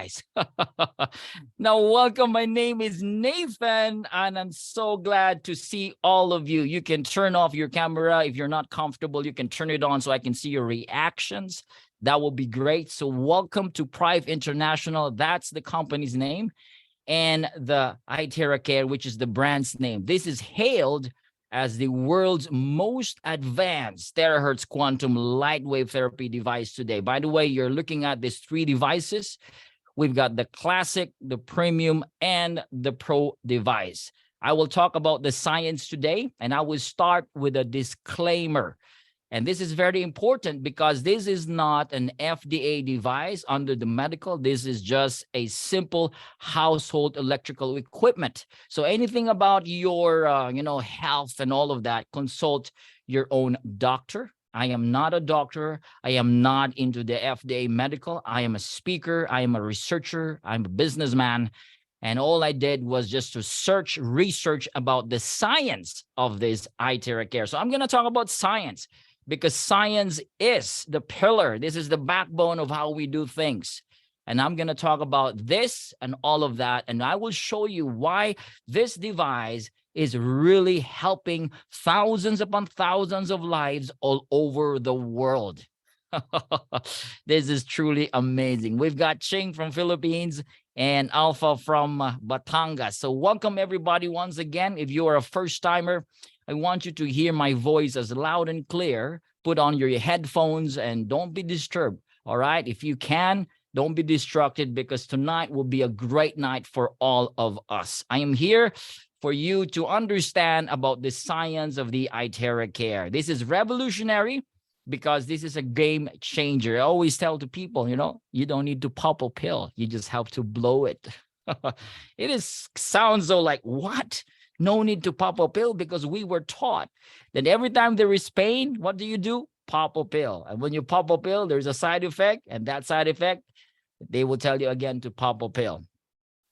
device. Now, welcome. My name is Nathan, and I'm so glad to see all of you. You can turn off your camera. If you're not comfortable, you can turn it on so I can see your reactions. That will be great. So welcome to Prive International. That's the company's name. And the iTeraCare, which is the brand's name. This is hailed as the world's most advanced terahertz quantum light wave therapy device today. By the way, you're looking at these three devices. We've got the classic, the premium, and the pro device. I will talk about the science today, and I will start with a disclaimer. And this is very important because this is not an FDA device under the medical. This is just a simple household electrical equipment. So anything about your, health and all of that, consult your own doctor. I am not a doctor. I am not into the FDA medical. I am a speaker. I am a researcher. I'm a businessman. And all I did was just to research about the science of this iTeraCare. So I'm going to talk about science, because science is the pillar. This is the backbone of how we do things. And I'm going to talk about this and all of that. And I will show you why this device is really helping thousands upon thousands of lives all over the world. This is truly amazing. We've got Ching from Philippines and Alpha from Batangas. So welcome everybody once again. If you are a first timer, I want you to hear my voice as loud and clear. Put on your headphones and don't be disturbed. All right. If you can, don't be distracted, because tonight will be a great night for all of us. I am here for you to understand about the science of the iTeraCare. This is revolutionary because this is a game changer. I always tell to people, you don't need to pop a pill. You just have to blow it. Sounds so like, what? No need to pop a pill, because we were taught that every time there is pain, what do? Pop a pill. And when you pop a pill, there's a side effect, and that side effect, they will tell you again to pop a pill.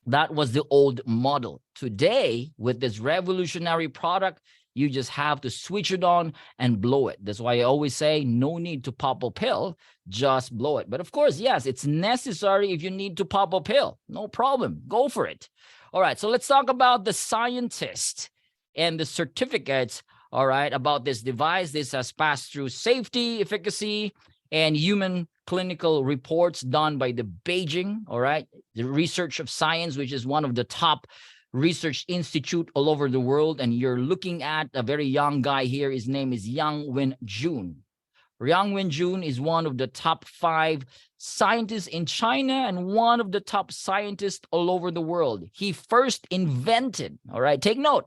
That was the old model. Today, with this revolutionary product, you just have to switch it on and blow it. That's why I always say no need to pop a pill, just blow it. But of course, yes, it's necessary if you need to pop a pill. No problem. Go for it. All right, so let's talk about the scientists and the certificates, all right, about this device. This has passed through safety, efficacy, and human clinical reports done by the Beijing, all right, the Research of Science, which is one of the top research institute all over the world. And you're looking at a very young guy here. His name is Yang Wenjun. Yang Wenjun is one of the top 5 scientists in China and one of the top scientists all over the world. He first invented, all right, take note,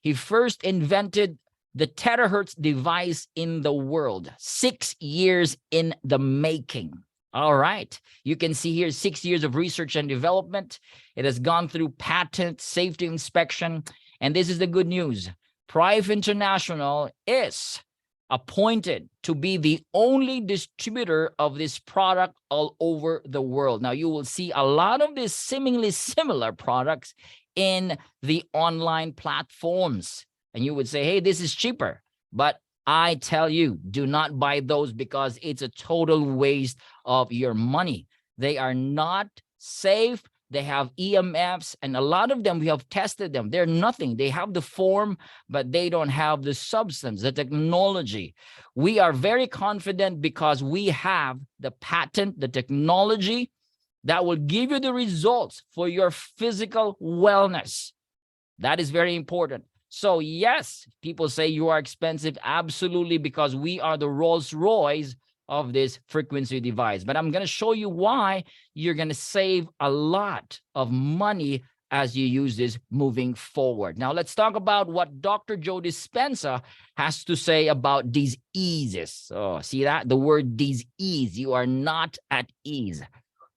he first invented the terahertz device in the world. 6 years in the making. All right, you can see here 6 years of research and development. It has gone through patent, safety inspection, and this is the good news. Prive International is appointed to be the only distributor of this product all over the world. Now, you will see a lot of these seemingly similar products in the online platforms. And you would say, hey, this is cheaper. But I tell you, do not buy those, because it's a total waste of your money. They are not safe. They have EMFs, and a lot of them, we have tested them. They're nothing. They have the form, but they don't have the substance, the technology. We are very confident because we have the patent, the technology that will give you the results for your physical wellness. That is very important. So yes, people say you are expensive. Absolutely, because we are the Rolls Royce of this frequency device. But I'm going to show you why you're going to save a lot of money as you use this moving forward. Now, let's talk about what Dr. Joe Dispenza has to say about diseases. So see that? The word disease, you are not at ease.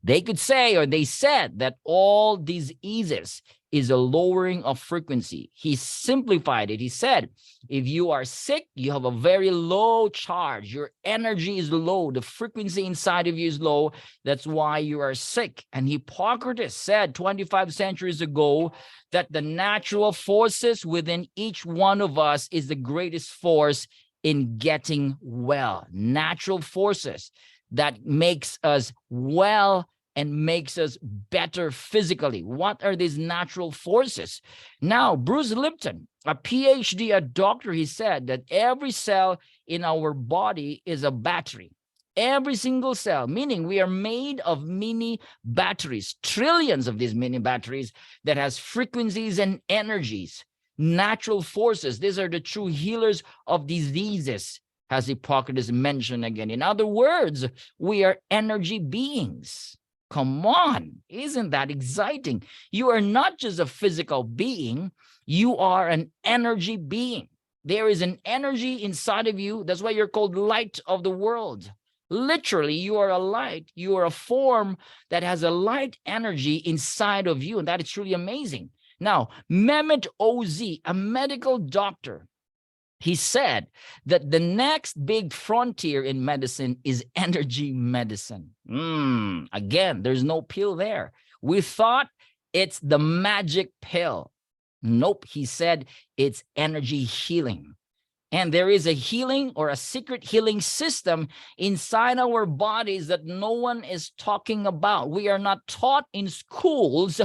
They could say, or they said, that all diseases is a lowering of frequency. He simplified it. He said, if you are sick, you have a very low charge. Your energy is low. The frequency inside of you is low. That's why you are sick. And Hippocrates said 25 centuries ago that the natural forces within each one of us is the greatest force in getting well. Natural forces that makes us well and makes us better physically. What are these natural forces? Now, Bruce Lipton, a PhD, a doctor, he said that every cell in our body is a battery. Every single cell, meaning we are made of mini batteries, trillions of these mini batteries that has frequencies and energies, natural forces. These are the true healers of diseases, as Hippocrates mentioned again. In other words, we are energy beings. Come on, isn't that exciting? You are not just a physical being, you are an energy being. There is an energy inside of you. That's why you're called light of the world. Literally, you are a light. You are a form that has a light energy inside of you, and that is truly amazing. Now, Mehmet Oz, a medical doctor, he said that the next big frontier in medicine is energy medicine. Again, there's no pill there. We thought it's the magic pill. Nope, he said it's energy healing. And there is a healing or a secret healing system inside our bodies that no one is talking about. We are not taught in schools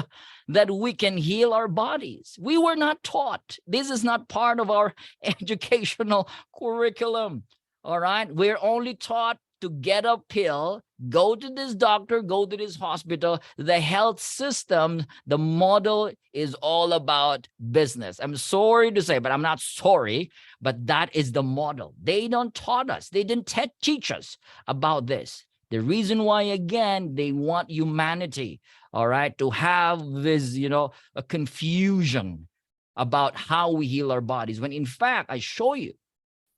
that we can heal our bodies. We were not taught. This is not part of our educational curriculum. All right. We're only taught to get a pill, go to this doctor, go to this hospital. The health system, the model is all about business. I'm sorry to say, but I'm not sorry, but that is the model. They don't taught us. They didn't teach us about this. The reason why, again, they want humanity, all right, to have this, a confusion about how we heal our bodies. When in fact, I show you,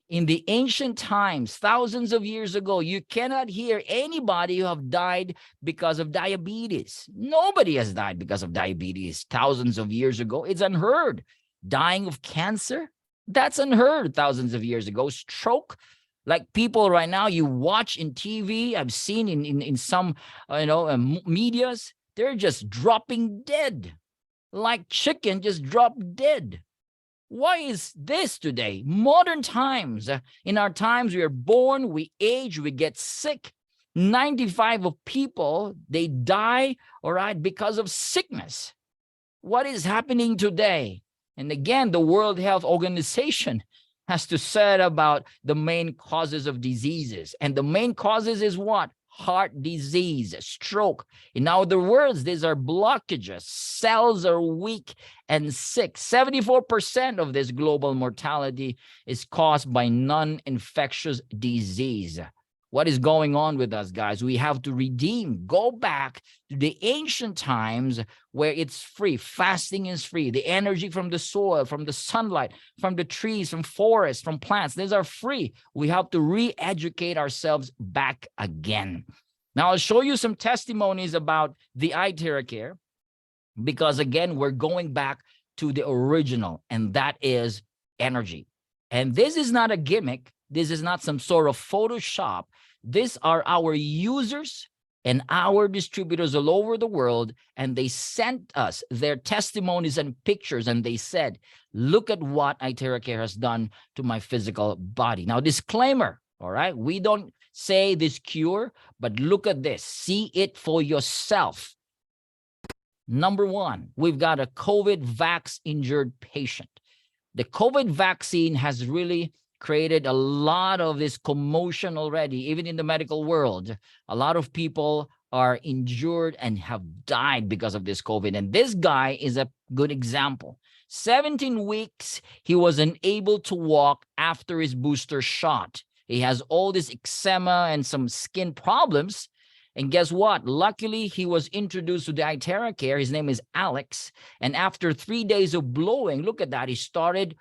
in the ancient times, thousands of years ago, you cannot hear anybody who have died because of diabetes. Nobody has died because of diabetes thousands of years ago. It's unheard. Dying of cancer, that's unheard thousands of years ago. Stroke, like people right now, you watch in TV, I've seen in some, medias, they're just dropping dead. Like chicken, just drop dead. Why is this today? Modern times. In our times, we are born, we age, we get sick. 95% of people, they die, all right, because of sickness. What is happening today? And again, the World Health Organization has to say about the main causes of diseases. And the main causes is what? Heart disease, stroke. In other words, these are blockages. Cells are weak and sick. 74% of this global mortality is caused by non-infectious disease. What is going on with us, guys? We have to redeem, go back to the ancient times where it's free. Fasting is free. The energy from the soil, from the sunlight, from the trees, from forests, from plants, these are free. We have to re-educate ourselves back again. Now, I'll show you some testimonies about the iTeraCare, because again, we're going back to the original, and that is energy. And this is not a gimmick. This is not some sort of Photoshop. These are our users and our distributors all over the world, and they sent us their testimonies and pictures, and they said, look at what iTeraCare has done to my physical body. Now, disclaimer, all right? We don't say this cure, but look at this. See it for yourself. Number one, we've got a COVID vax injured patient. The COVID vaccine has really created a lot of this commotion already, even in the medical world. A lot of people are injured and have died because of this COVID. And this guy is a good example. 17 weeks, he was unable to walk after his booster shot. He has all this eczema and some skin problems. And guess what? Luckily, he was introduced to the iTeraCare. His name is Alex. And after 3 days of blowing, look at that. He started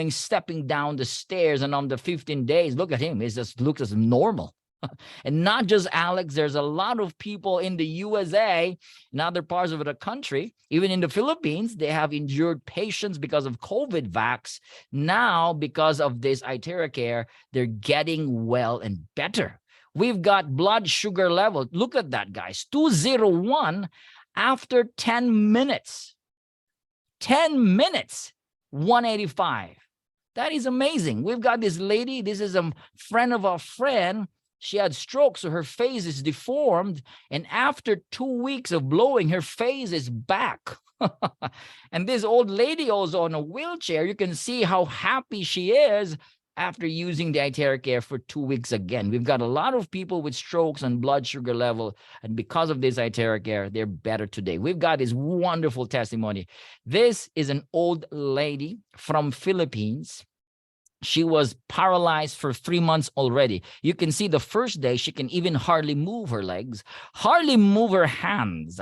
stepping down the stairs. And on the 15 days, look at him. He just looks as normal. And not just Alex, there's a lot of people in the USA and other parts of the country, even in the Philippines, they have injured patients because of COVID vax. Now, because of this iTeraCare, they're getting well and better. We've got blood sugar level. Look at that, guys. 201 after 10 minutes. 10 minutes, 185. That is amazing. We've got this lady. This is a friend of our friend. She had stroke, so her face is deformed. And after 2 weeks of blowing, her face is back. And this old lady also on a wheelchair, you can see how happy she is after using the iTeraCare for 2 weeks again. We've got a lot of people with strokes and blood sugar level, and because of this iTeraCare, they're better today. We've got this wonderful testimony. This is an old lady from Philippines. She was paralyzed for 3 months already. You can see the first day, she can even hardly move her legs, hardly move her hands,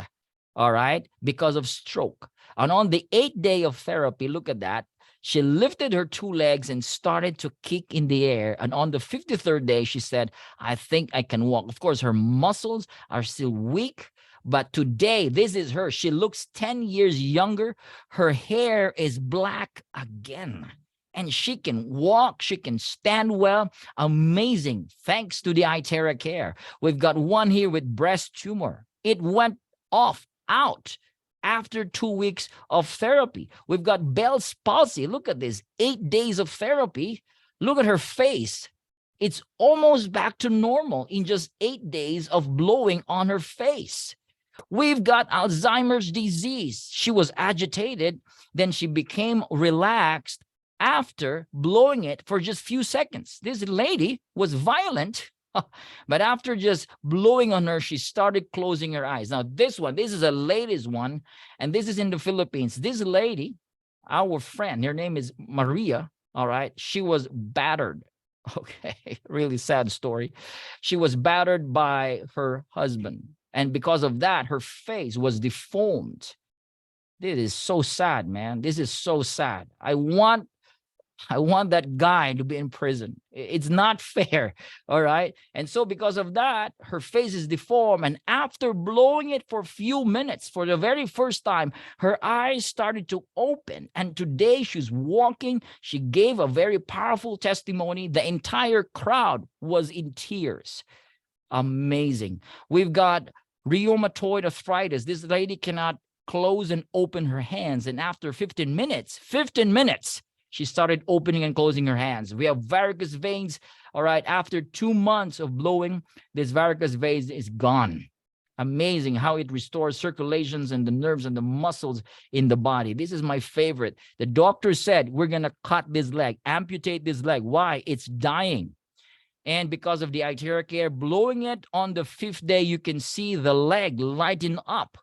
all right, because of stroke. And on the 8th day of therapy, look at that, she lifted her 2 legs and started to kick in the air. And on the 53rd day, she said, I think I can walk. Of course, her muscles are still weak, but today, this is her. She looks 10 years younger. Her hair is black again. And she can walk, she can stand well. Amazing, thanks to the iTeraCare. We've got one here with breast tumor. It went out after 2 weeks of therapy. We've got Bell's palsy. Look at this, 8 days of therapy. Look at her face. It's almost back to normal in just 8 days of blowing on her face. We've got Alzheimer's disease. She was agitated, then she became relaxed after blowing it for just few seconds. This lady was violent, but after just blowing on her, she started closing her eyes. Now, this is the latest one, and this is in the Philippines. This lady, our friend, her name is Maria, all right? She was battered, okay? Really sad story. She was battered by her husband, and because of that, her face was deformed. This is so sad, man. This is so sad. I want that guy to be in prison. It's not fair, all right? And so because of that, her face is deformed. And after blowing it for a few minutes, for the very first time, her eyes started to open. And today she's walking. She gave a very powerful testimony. The entire crowd was in tears. Amazing. We've got rheumatoid arthritis. This lady cannot close and open her hands. And after 15 minutes, she started opening and closing her hands. We have varicose veins. All right. After 2 months of blowing, this varicose veins is gone. Amazing how it restores circulations and the nerves and the muscles in the body. This is my favorite. The doctor said, we're going to cut this leg, amputate this leg. Why? It's dying. And because of the iTeraCare, blowing it on the 5th day, you can see the leg lighten up.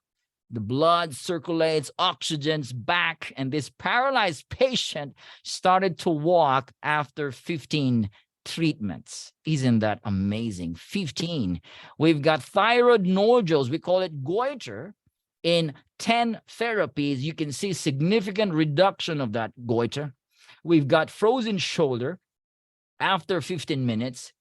The blood circulates, oxygen's back, and this paralyzed patient started to walk after 15 treatments. Isn't that amazing? 15. We've got thyroid nodules. We call it goiter. In 10 therapies, you can see significant reduction of that goiter. We've got frozen shoulder. After 15 minutes,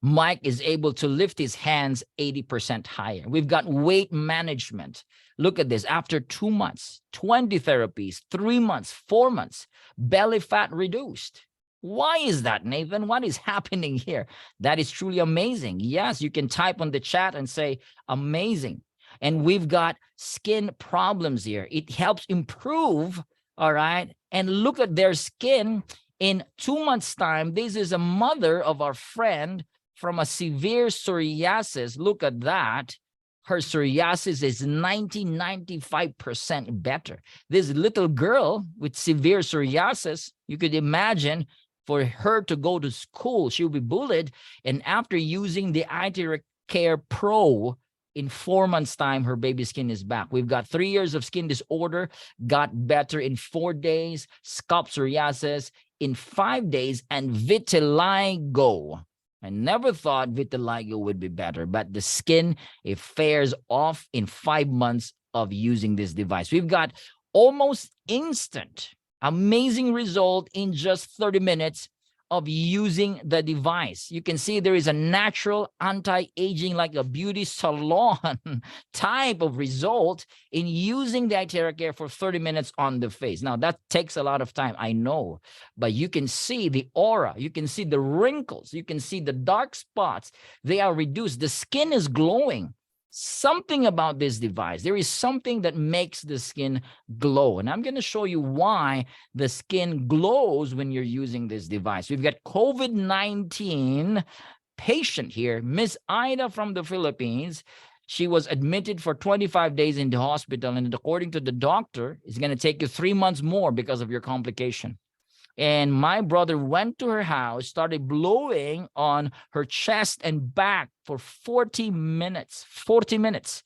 Mike is able to lift his hands 80% higher. We've got weight management. Look at this. After 2 months, 20 therapies, 3 months, 4 months, belly fat reduced. Why is that, Nathan? What is happening here? That is truly amazing. Yes, you can type on the chat and say amazing. And we've got skin problems here. It helps improve, all right? And look at their skin in 2 months' time. This is a mother of our friend from a severe psoriasis. Look at that. Her psoriasis is 95% better. This little girl with severe psoriasis, you could imagine for her to go to school, she'll be bullied. And after using the iTeraCare Pro, in 4 months' time, her baby skin is back. We've got 3 years of skin disorder, got better in 4 days, scalp psoriasis in 5 days, and vitiligo. I never thought vitiligo would be better, but the skin, it fares off in 5 months of using this device. We've got almost instant, amazing result in just 30 minutes of using the device. You can see there is a natural anti-aging, like a beauty salon type of result in using the iTeraCare for 30 minutes on the face. Now, that takes a lot of time, I know, but you can see the aura, you can see the wrinkles, you can see the dark spots. They are reduced. The skin is glowing. Something about this device, there is something that makes the skin glow. And I'm going to show you why the skin glows when you're using this device. We've got COVID-19 patient here, Miss Ida from the Philippines. She was admitted for 25 days in the hospital, and according to the doctor, it's going to take you 3 months more because of your complication. And my brother went to her house, started blowing on her chest and back for 40 minutes. 40 minutes.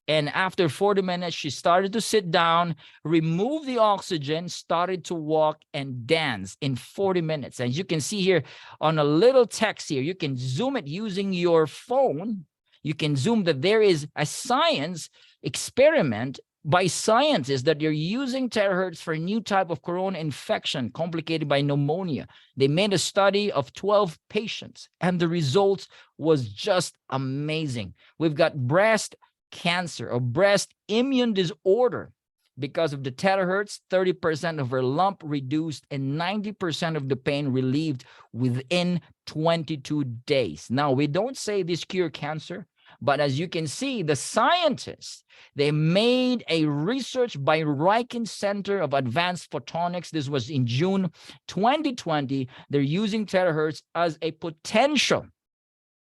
And after 40 minutes, she started to sit down, remove the oxygen, started to walk and dance in 40 minutes. And you can see here on a little text here, you can zoom it using your phone. You can zoom that there is a science experiment by scientists that you're using terahertz for a new type of corona infection complicated by pneumonia. They made a study of 12 patients, and the results was just amazing. We've got breast cancer or breast immune disorder because of the terahertz, 30% of her lump reduced and 90% of the pain relieved within 22 days. Now, we don't say this cure cancer, but as you can see, the scientists, they made a research by Riken Center of Advanced Photonics. This was in June 2020. They're using terahertz as a potential.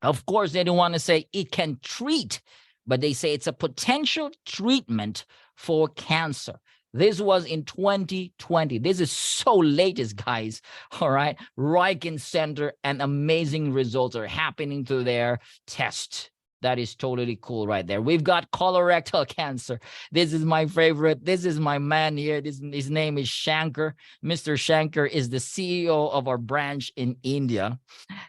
Of course, they don't want to say it can treat, but they say it's a potential treatment for cancer. This was in 2020. This is so latest, guys. All right. Riken Center, and amazing results are happening to their test. That is totally cool right there. We've got colorectal cancer. This is my favorite. This is my man here. His name is Shankar. Mr. Shankar is the CEO of our branch in India.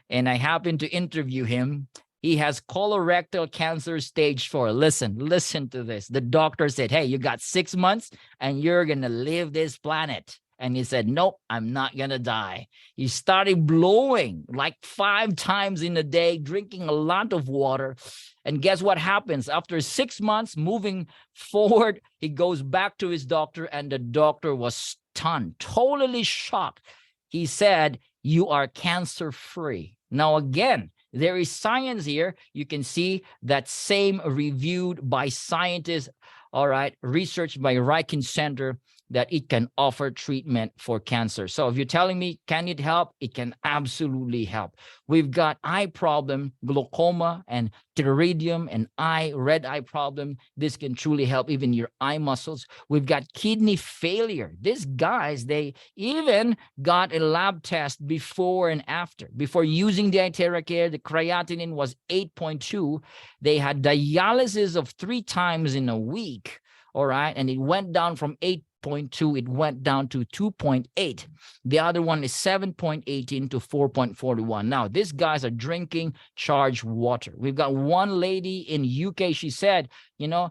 And I happened to interview him. He has colorectal cancer stage 4. Listen to this. The doctor said, hey, you got 6 months and you're going to leave this planet. And he said, nope, I'm not going to die. He started blowing like 5 times in a day, drinking a lot of water. And guess what happens? After 6 months, moving forward, he goes back to his doctor, and the doctor was stunned, totally shocked. He said, you are cancer-free. Now, again, there is science here. You can see that same reviewed by scientists, all right, researched by Riken Center, that it can offer treatment for cancer. So if you're telling me, can it help? It can absolutely help. We've got eye problem, glaucoma, and pterygium, and red eye problem. This can truly help even your eye muscles. We've got kidney failure. These guys, they even got a lab test before and after. Before using the iTeraCare, the creatinine was 8.2. They had dialysis of 3 times in a week, all right? And it went down from 8.2, it went down to 2.8. The other one is 7.18 to 4.41. Now, these guys are drinking charged water. We've got one lady in UK. She said, you know,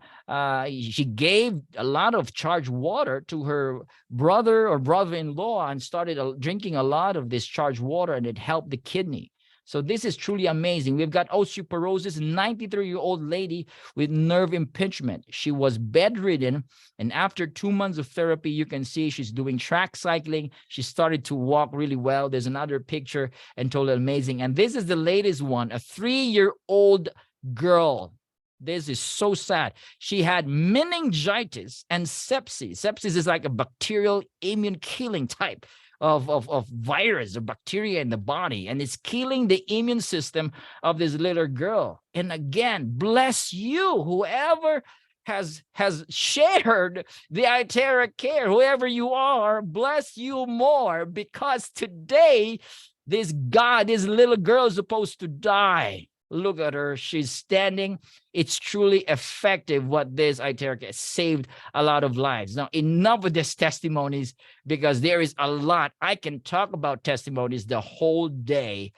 she gave a lot of charged water to her brother or brother-in-law and started drinking a lot of this charged water, and it helped the kidney. So this is truly amazing. We've got osteoporosis, 93-year-old lady with nerve impingement. She was bedridden, and after 2 months of therapy, you can see she's doing track cycling. She started to walk really well. There's another picture, and totally amazing. And this is the latest one, a 3-year-old girl. This is so sad. She had meningitis and sepsis. Sepsis is like a bacterial immune killing type of virus or bacteria in the body, and it's killing the immune system of this little girl. And again, bless you, whoever has shared the iTeraCare, whoever you are, bless you more, because today this little girl is supposed to die. Look at her. She's standing. It's truly effective what this iTeraCare saved a lot of lives. Now, enough with these testimonies, because there is a lot. I can talk about testimonies the whole day,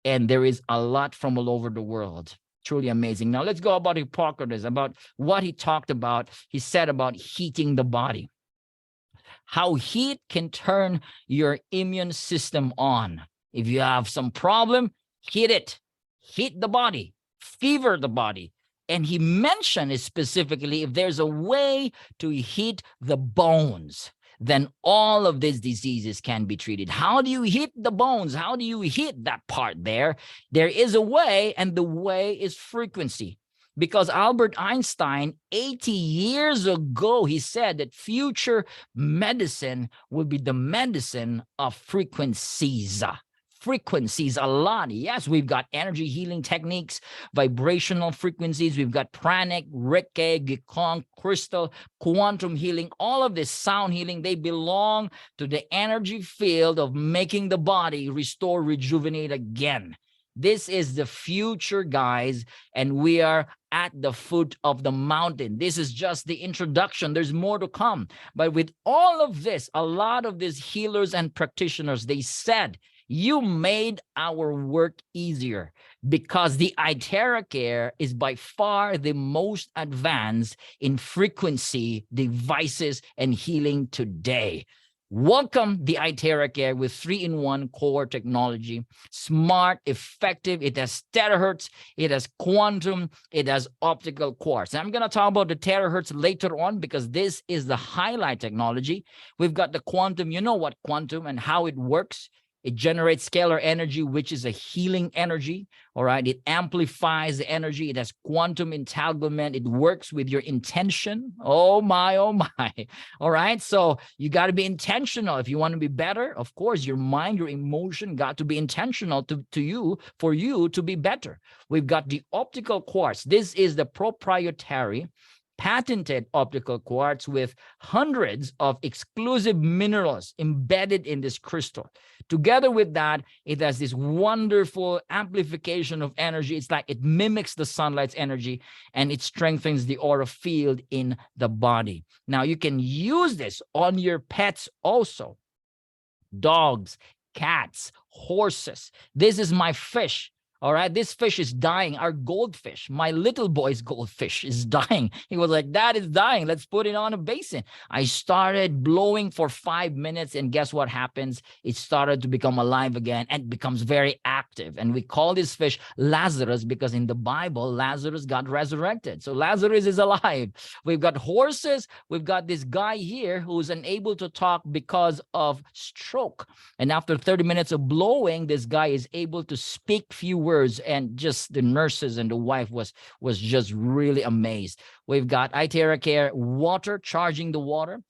and there is a lot from all over the world. Truly amazing. Now, let's go about Hippocrates, about what he talked about. He said about heating the body, how heat can turn your immune system on. If you have some problem, heat it. Heat the body, fever the body. And he mentioned it specifically, if there's a way to heat the bones, then all of these diseases can be treated. How do you heat the bones? How do you heat that part there? There is a way, and the way is frequency. Because Albert Einstein, 80 years ago, he said that future medicine will be the medicine of frequencies. frequencies a lot. Yes, we've got energy healing techniques, vibrational frequencies. We've got pranic, Reiki, Gikong, crystal, quantum healing. All of this sound healing, they belong to the energy field of making the body restore, rejuvenate again. This is the future, guys, and we are at the foot of the mountain. This is just the introduction. There's more to come. But with all of this, a lot of these healers and practitioners, they said, you made our work easier because the iTeraCare is by far the most advanced in frequency devices and healing today. Welcome the iTeraCare with 3-in-1 core technology. Smart, effective. It has terahertz, it has quantum, it has optical quartz. And I'm going to talk about the terahertz later on because this is the highlight technology. We've got the quantum. You know what quantum and how it works. It generates scalar energy, which is a healing energy, all right? It amplifies the energy. It has quantum entanglement. It works with your intention. Oh, my, all right? So you got to be intentional. If you want to be better, of course, your mind, your emotion got to be intentional to you, for you to be better. We've got the optical quartz. This is the proprietary patented optical quartz with hundreds of exclusive minerals embedded in this crystal. Together with that, it has this wonderful amplification of energy. It's like it mimics the sunlight's energy and it strengthens the aura field in the body. Now, you can use this on your pets also. Dogs, cats, horses. This is my fish. All right, this fish is dying. Our goldfish, my little boy's goldfish is dying. He was like, Dad, it's dying. Let's put it on a basin. I started blowing for 5 minutes, and guess what happens? It started to become alive again and becomes very active. And we call this fish Lazarus because in the Bible, Lazarus got resurrected. So Lazarus is alive. We've got horses. We've got this guy here who's unable to talk because of stroke. And after 30 minutes of blowing, this guy is able to speak few words, and just the nurses and the wife was just really amazed. We've got iTeraCare water, charging the water.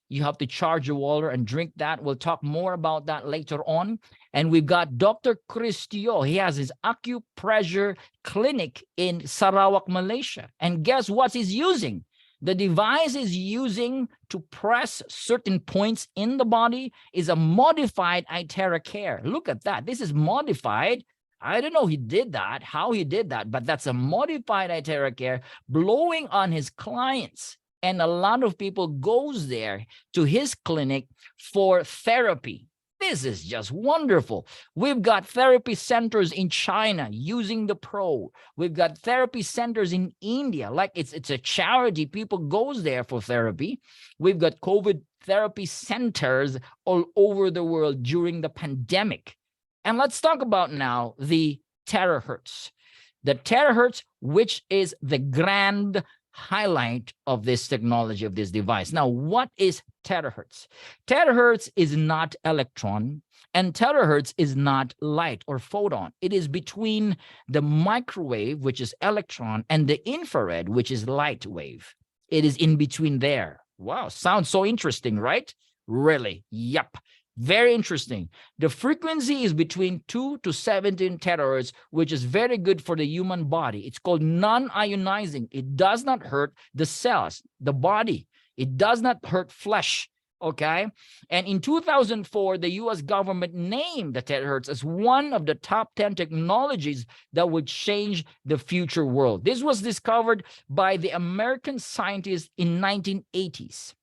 You have to charge your water and drink that. We'll talk more about that later on. And we've got Dr. Cristio. He has his acupressure clinic in Sarawak, Malaysia. And guess what he's using? The device is using to press certain points in the body is a modified iTeraCare. Look at that. This is modified. I don't know he did that, how he did that, but that's a modified iTeraCare blowing on his clients. And a lot of people goes there to his clinic for therapy. This is just wonderful. We've got therapy centers in China using the Pro. We've got therapy centers in India, like it's a charity. People goes there for therapy. We've got COVID therapy centers all over the world during the pandemic. And let's talk about now the terahertz. The terahertz, which is the grand highlight of this technology, of this device. Now, what is terahertz? Terahertz is not electron, and terahertz is not light or photon. It is between the microwave, which is electron, and the infrared, which is light wave. It is in between there. Wow, sounds so interesting, right? Really? Yep. Very interesting. The frequency is between 2 to 17 terahertz, which is very good for the human body. It's called non-ionizing. It does not hurt the cells, the body. It does not hurt flesh, okay? And in 2004, the U.S. government named the terahertz as one of the top 10 technologies that would change the future world. This was discovered by the American scientists in 1980s.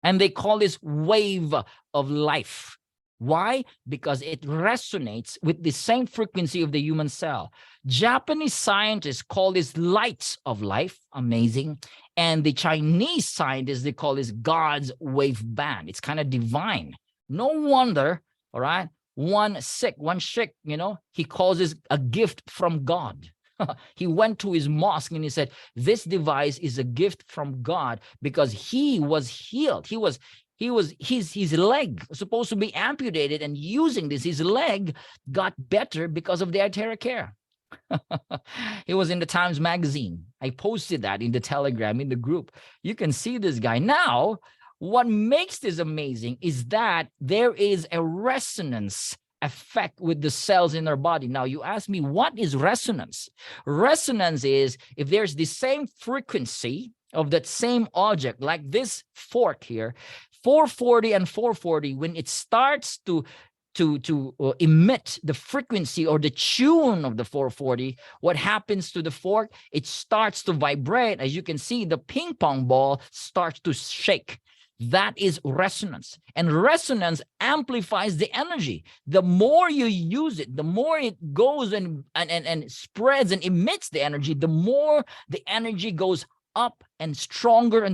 And they call this wave of life. Why? Because it resonates with the same frequency of the human cell. Japanese scientists call this lights of life. Amazing. And the Chinese scientists, they call this God's wave band. It's kind of divine. No wonder, all right, one Sikh, you know, he calls this a gift from God. He went to his mosque and he said, this device is a gift from God because he was healed. His leg was supposed to be amputated, and using this, his leg got better because of the iTeraCare. It was in the Times Magazine. I posted that in the Telegram, in the group. You can see this guy. Now, what makes this amazing is that there is a resonance effect with the cells in our body. Now, you ask me, what is resonance? Resonance is if there's the same frequency of that same object, like this fork here, 440 and 440, when it starts to emit the frequency or the tune of the 440, what happens to the fork? It starts to vibrate. As you can see, the ping pong ball starts to shake. That is resonance. And resonance amplifies the energy. The more you use it, the more it goes and spreads and emits the energy, the more the energy goes up and stronger.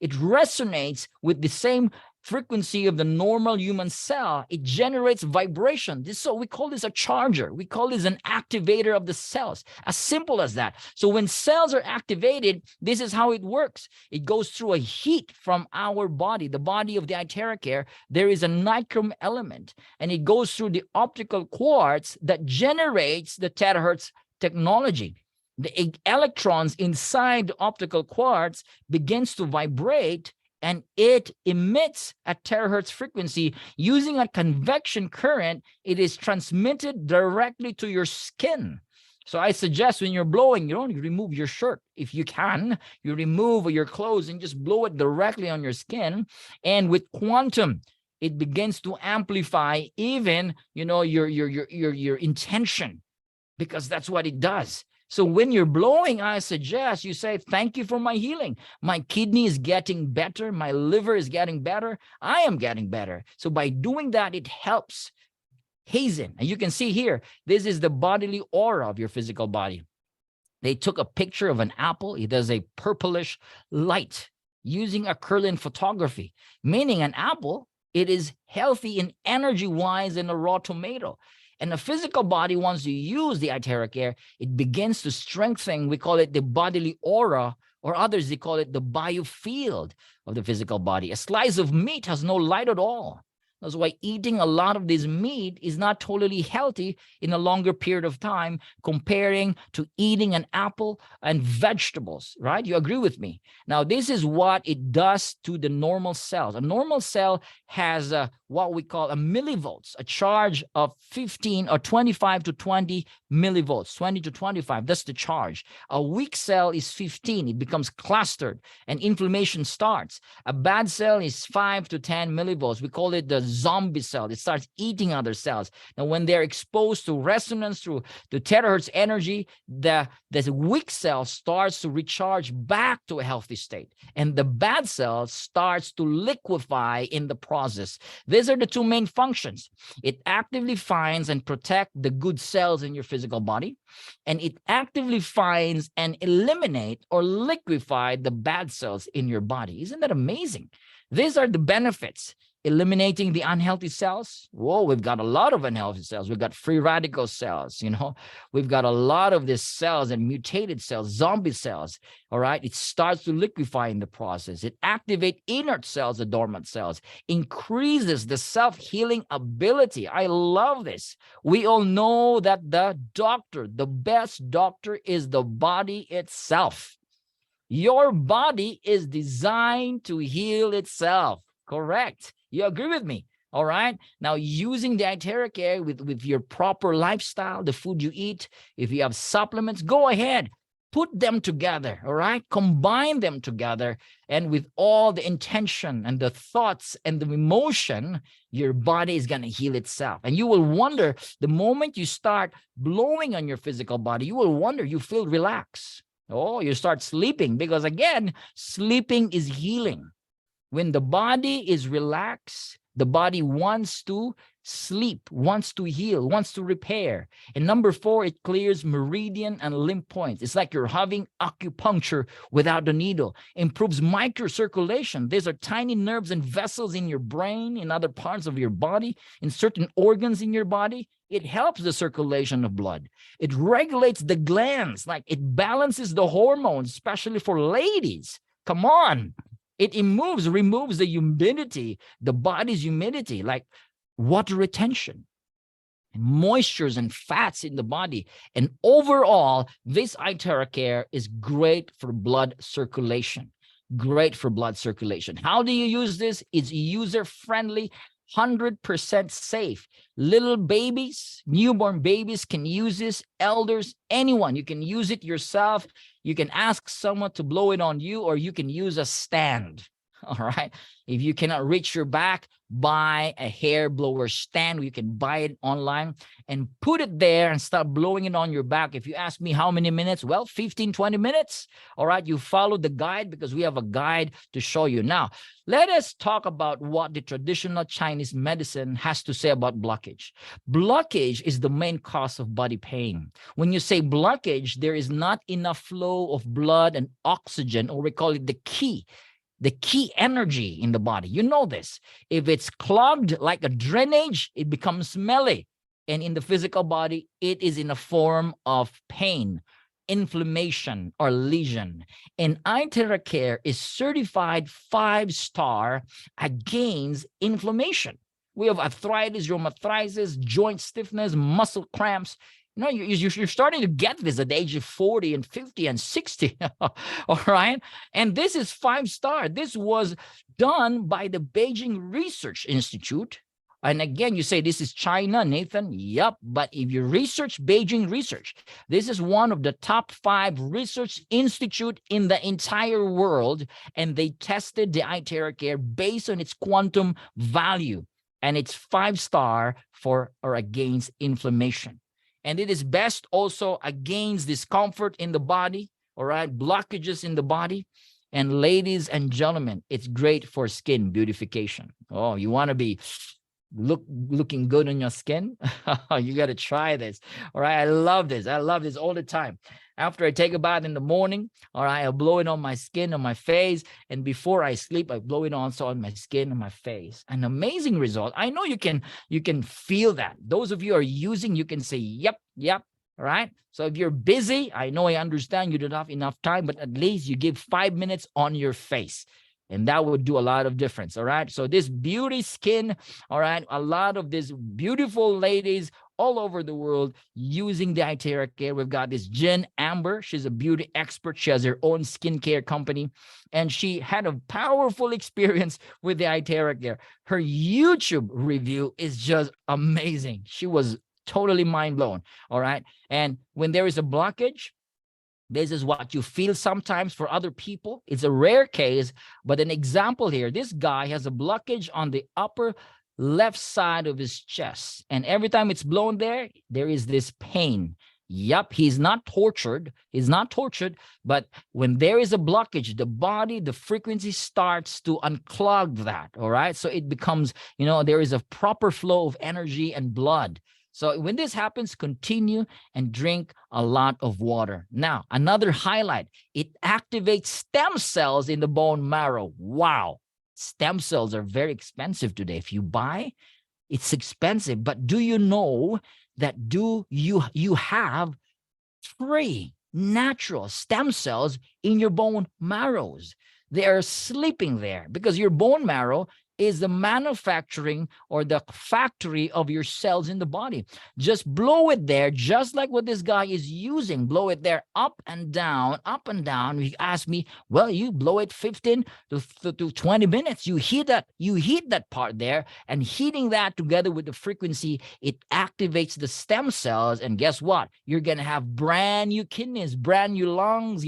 It resonates with the same frequency of the normal human cell. It generates vibration. So we call this a charger. We call this an activator of the cells. As simple as that. So when cells are activated, this is how it works. It goes through a heat from our body, the body of the iTeraCare. There is a nichrome element, and it goes through the optical quartz that generates the Terahertz technology. The electrons inside the optical quartz begins to vibrate, and it emits a terahertz frequency. Using a convection current, it is transmitted directly to your skin. So I suggest when you're blowing, you remove your shirt. If you can, you remove your clothes and just blow it directly on your skin. And with quantum, it begins to amplify even, your intention, because that's what it does. So when you're blowing, I suggest you say, thank you for my healing. My kidney is getting better. My liver is getting better. I am getting better. So by doing that, it helps hasten. And you can see here, this is the bodily aura of your physical body. They took a picture of an apple. It has a purplish light using a Kirlian photography, meaning an apple, it is healthy in energy-wise than a raw tomato. And the physical body, once you use the iTeraCare, it begins to strengthen. We call it the bodily aura, or others, they call it the biofield of the physical body. A slice of meat has no light at all. That's why eating a lot of this meat is not totally healthy in a longer period of time, comparing to eating an apple and vegetables, right? You agree with me? Now, this is what it does to the normal cells. A normal cell has what we call a millivolts, a charge of 15 or 25 to 20 millivolts, 20 to 25. That's the charge. A weak cell is 15. It becomes clustered and inflammation starts. A bad cell is 5 to 10 millivolts. We call it the zombie cell. It starts eating other cells. Now, when they're exposed to resonance through the terahertz energy, the weak cell starts to recharge back to a healthy state, and the bad cell starts to liquefy in the process. These are the two main functions. It actively finds and protects the good cells in your physical body, and it actively finds and eliminate or liquefy the bad cells in your body. Isn't that amazing? These are the benefits. Eliminating the unhealthy cells. Whoa, we've got a lot of unhealthy cells. We've got free radical cells, We've got a lot of these cells and mutated cells, zombie cells, all right? It starts to liquefy in the process. It activates inert cells, the dormant cells, increases the self-healing ability. I love this. We all know that the best doctor is the body itself. Your body is designed to heal itself, correct? You agree with me? All right. Now, using the iTeraCare with your proper lifestyle, the food you eat, if you have supplements, go ahead, put them together. All right. Combine them together. And with all the intention and the thoughts and the emotion, your body is going to heal itself. And you will wonder, the moment you start blowing on your physical body, you will wonder, you feel relaxed. Oh, you start sleeping, because again, sleeping is healing. When the body is relaxed, the body wants to sleep, wants to heal, wants to repair. And number 4, it clears meridian and lymph points. It's like you're having acupuncture without the needle. Improves microcirculation. These are tiny nerves and vessels in your brain, in other parts of your body, in certain organs in your body. It helps the circulation of blood. It regulates the glands, like it balances the hormones, especially for ladies. Come on. It removes the humidity, the body's humidity, like water retention, and moistures and fats in the body. And overall, this iTeraCare is great for blood circulation. Great for blood circulation. How do you use this? It's user-friendly. 100% safe. Little babies, newborn babies can use this. Elders, anyone, you can use it yourself. You can ask someone to blow it on you, or you can use a stand. All right. If you cannot reach your back, buy a hair blower stand. You can buy it online and put it there and start blowing it on your back. If you ask me how many minutes, well, 15, 20 minutes. All right. You follow the guide, because we have a guide to show you. Now, let us talk about what the traditional Chinese medicine has to say about blockage. Blockage is the main cause of body pain. When you say blockage, there is not enough flow of blood and oxygen, or we call it the key energy in the body. You know this. If it's clogged like a drainage, it becomes smelly. And in the physical body, it is in a form of pain, inflammation, or lesion. And iTeraCare is certified 5-star against inflammation. We have arthritis, rheumatoid, joint stiffness, muscle cramps. You know, you're starting to get this at the age of 40 and 50 and 60. All right. And this is 5-star. This was done by the Beijing Research Institute. And again, you say this is China, Nathan. Yep. But if you research Beijing Research, this is one of the top 5 research institute in the entire world. And they tested the iTeraCare based on its quantum value. And it's 5-star for or against inflammation. And it is best also against discomfort in the body, all right, blockages in the body. And ladies and gentlemen, it's great for skin beautification. Oh, you want to be looking good on your skin? You got to try this. All right. I love this. I love this all the time. After I take a bath in the morning, all right, I'll blow it on my skin, on my face. And before I sleep, I blow it also on my skin and my face. An amazing result. I know you can feel that. Those of you who are using, you can say, yep. All right. So if you're busy, I know, I understand you don't have enough time, but at least you give 5 minutes on your face. And that would do a lot of difference. All right. So this beauty skin, all right, a lot of these beautiful ladies all over the world using the iTeraCare. We've got this Jen Amber. She's a beauty expert. She has her own skincare company, and she had a powerful experience with the iTeraCare. Her YouTube review is just amazing. She was totally mind blown. All right. And when there is a blockage, this is what you feel sometimes. For other people, it's a rare case, but an example here, this guy has a blockage on the upper left side of his chest. And every time it's blown there, there is this pain. Yep, he's not tortured. He's not tortured. But when there is a blockage, the body, the frequency starts to unclog that. All right. So it becomes, there is a proper flow of energy and blood. So when this happens, continue and drink a lot of water. Now, another highlight, it activates stem cells in the bone marrow. Wow. Stem cells are very expensive today. If you buy, it's expensive. But do you know that you have free natural stem cells in your bone marrows? They are sleeping there because your bone marrow is the manufacturing or the factory of your cells in the body. Just blow it there, just like what this guy is using. Blow it there, up and down, up and down. You ask me, well, you blow it 15 to 20 minutes. You heat that part there, and heating that together with the frequency, it activates the stem cells. And guess what? You're going to have brand new kidneys, brand new lungs,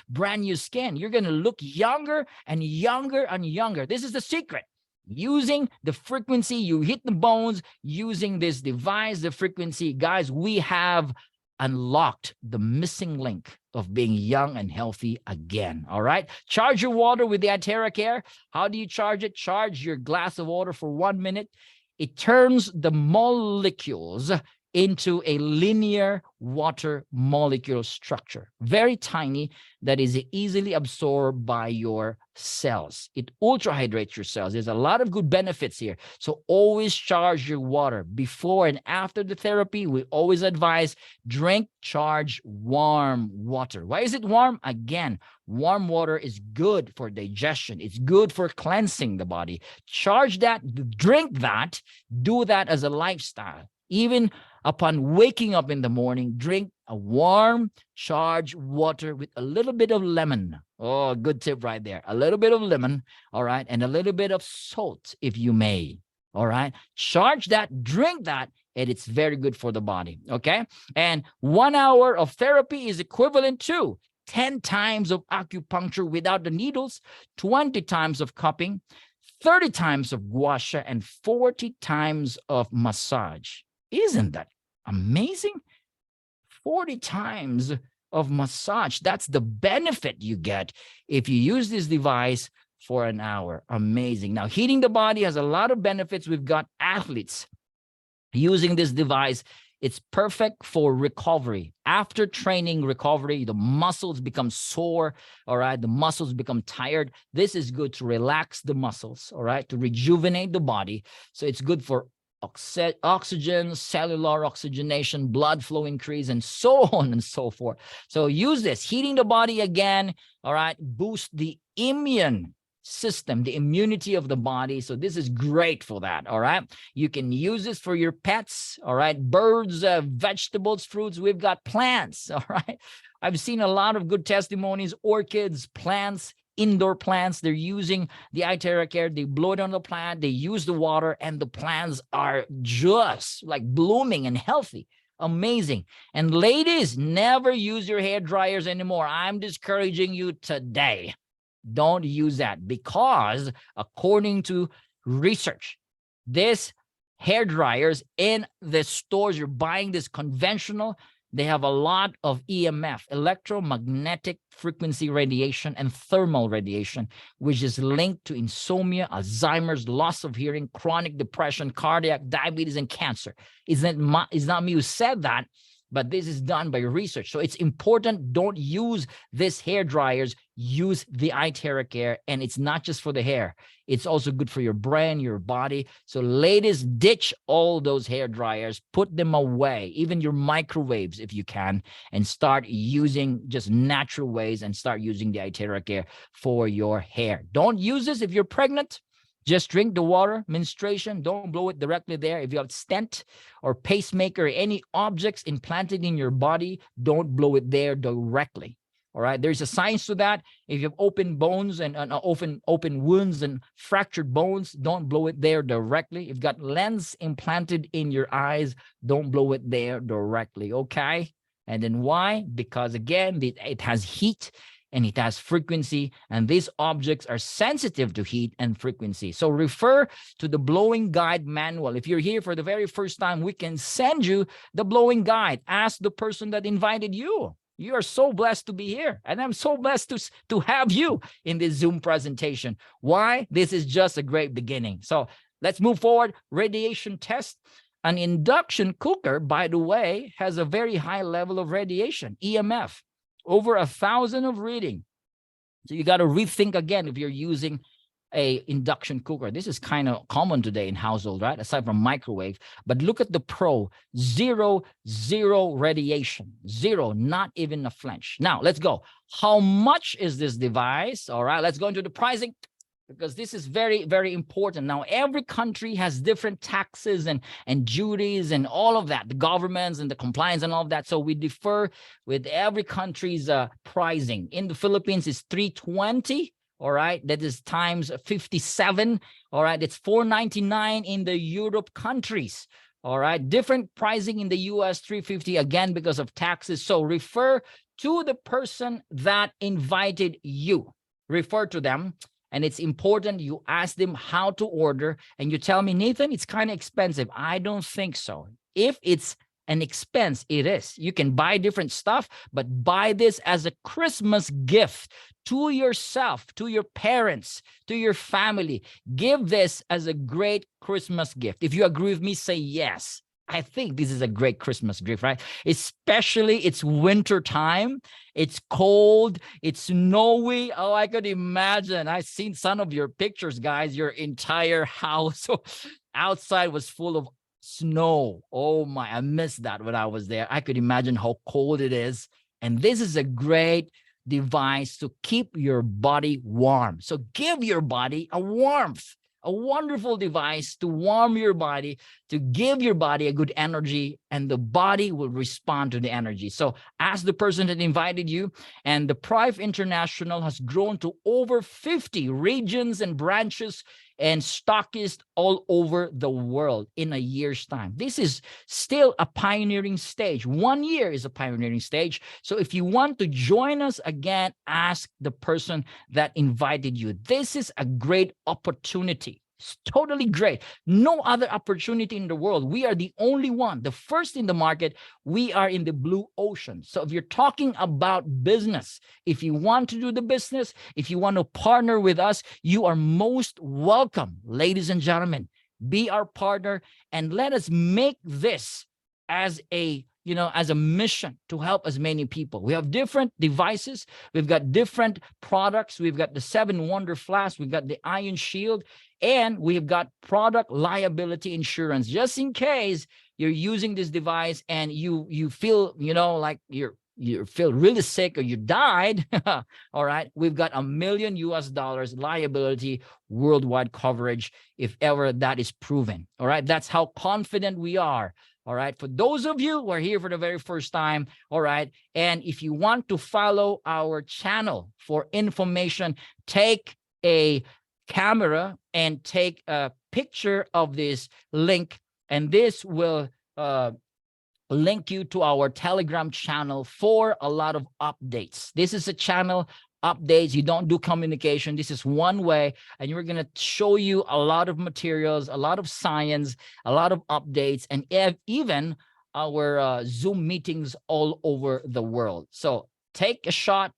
brand new skin. You're going to look younger and younger and younger. This is the secret. Using the frequency, you hit the bones, using this device, the frequency. Guys, we have unlocked the missing link of being young and healthy again. All right. Charge your water with the iTeraCare. How do you charge it? Charge your glass of water for 1 minute. It turns the molecules into a linear water molecule structure, very tiny, that is easily absorbed by your cells. It ultra hydrates your cells. There's a lot of good benefits here. So always charge your water before and after the therapy. We always advise charge warm water. Why is it warm? Again, warm water is good for digestion. It's good for cleansing the body. Charge that, drink that, do that as a lifestyle. Even upon waking up in the morning, drink a warm, charged water with a little bit of lemon. Oh, good tip right there. A little bit of lemon, all right, and a little bit of salt, if you may. All right. Charge that, drink that, and it's very good for the body. Okay. And 1 hour of therapy is equivalent to 10 times of acupuncture without the needles, 20 times of cupping, 30 times of gua sha, and 40 times of massage. Isn't that amazing? 40 times of massage. That's the benefit you get if you use this device for an hour. Amazing. Now, heating the body has a lot of benefits. We've got athletes using this device. It's perfect for recovery. After training recovery, the muscles become sore, all right? The muscles become tired. This is good to relax the muscles, all right? To rejuvenate the body. So it's good for oxygen, cellular oxygenation, blood flow increase, and so on and so forth. So use this, heating the body again, all right? Boost the immune system, the immunity of the body. So this is great for that. All right. You can use this for your pets. All right. Birds, vegetables, fruits. We've got plants. All right. I've seen a lot of good testimonies, orchids, plants, indoor plants. They're using the iTeraCare. They blow it on the plant. They use the water, and the plants are just like blooming and healthy. Amazing. And ladies, never use your hair dryers anymore. I'm discouraging you today. Don't use that, because according to research, this hair dryers in the stores, you're buying this conventional, they have a lot of EMF, electromagnetic frequency radiation, and thermal radiation, which is linked to insomnia, Alzheimer's, loss of hearing, chronic depression, cardiac, diabetes, and cancer. It's not me who said that, but this is done by research. So it's important. Don't use this hair dryers. Use the iTeraCare. And it's not just for the hair. It's also good for your brain, your body. So ladies, ditch all those hair dryers. Put them away. Even your microwaves, if you can. And start using just natural ways, and start using the iTeraCare for your hair. Don't use this if you're pregnant. Just drink the water, menstruation, don't blow it directly there. If you have stent or pacemaker, or any objects implanted in your body, don't blow it there directly. All right. There's a science to that. If you have open bones and open wounds and fractured bones, don't blow it there directly. If you've got lens implanted in your eyes, don't blow it there directly. Okay. And then why? Because again, it has heat and it has frequency, and these objects are sensitive to heat and frequency. So refer to the blowing guide manual. If you're here for the very first time, we can send you the blowing guide. Ask the person that invited you. You are so blessed to be here, and I'm so blessed to have you in this Zoom presentation. Why? This is just a great beginning. So let's move forward. Radiation test. An induction cooker, by the way, has a very high level of radiation, EMF. Over 1,000 of reading. So you got to rethink again if you're using a induction cooker. This is kind of common today in household, right? Aside from microwave. But look at the Pro. Zero radiation. Zero, not even a flinch. Now, let's go. How much is this device? All right, let's go into the pricing, because this is very, very important. Now, every country has different taxes and duties and all of that, the governments and the compliance and all of that. So we differ with every country's pricing. In the Philippines, it's $320. All right, that is times 57. All right, it's $499 in the Europe countries. All right, different pricing in the US, $350, again, because of taxes. So refer to the person that invited you. Refer to them. And it's important you ask them how to order, and you tell me, Nathan, it's kind of expensive. I don't think so. If it's an expense, it is. You can buy different stuff, but buy this as a Christmas gift to yourself, to your parents, to your family. Give this as a great Christmas gift. If you agree with me, say yes. I think this is a great Christmas gift, right? Especially it's winter time. It's cold. It's snowy. Oh, I could imagine. I've seen some of your pictures, guys. Your entire house outside was full of snow. Oh my, I missed that when I was there. I could imagine how cold it is. And this is a great device to keep your body warm. So give your body a warmth. A wonderful device to warm your body to give your body a good energy, and the body will respond to the energy. So ask the person that invited you, and the Prive International has grown to over 50 regions and branches and stockists all over the world in a year's time. This is still a pioneering stage. 1 year is a pioneering stage. So if you want to join us again, ask the person that invited you. This is a great opportunity. It's totally great. No other opportunity in the world. We are the only one, the first in the market. We are in the blue ocean. So if you're talking about business, if you want to do the business, if you want to partner with us, you are most welcome. Ladies and gentlemen, be our partner and let us make this as a as a mission to help as many people. We have different devices. We've got different products. We've got the 7 Wonder Flask. We've got the Ion Shield, and we've got product liability insurance. Just in case you're using this device and you feel, like you feel really sick or you died, all right, we've got $1 million liability worldwide coverage if ever that is proven. All right, that's how confident we are. All right, for those of you who are here for the very first time, all right, and if you want to follow our channel for information, take a camera and take a picture of this link, and this will link you to our Telegram channel for a lot of updates. This is a channel updates. You don't do communication. This is one way, and we're going to show you a lot of materials, a lot of science, a lot of updates, and even our Zoom meetings all over the world. So take a shot,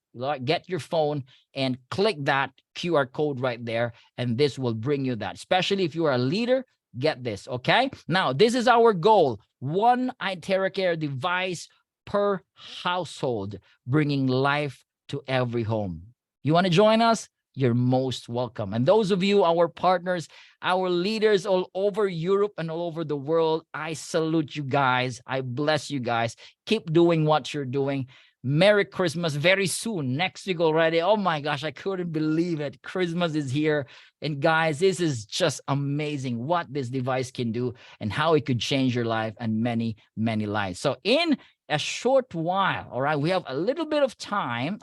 get your phone and click that QR code right there, and this will bring you that. Especially if you are a leader, get this, okay? Now, this is our goal. 1 iTeraCare device per household, bringing life to every home. You want to join us? You're most welcome. And those of you, our partners, our leaders all over Europe and all over the world, I salute you guys. I bless you guys. Keep doing what you're doing. Merry Christmas very soon, next week already. Oh my gosh, I couldn't believe it. Christmas is here. And guys, this is just amazing what this device can do and how it could change your life and many, many lives. So in a short while, all right, we have a little bit of time,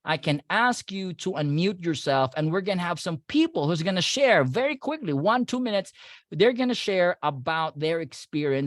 I can ask you to unmute yourself, and we're going to have some people who's going to share very quickly, 1-2 minutes. They're going to share about their experience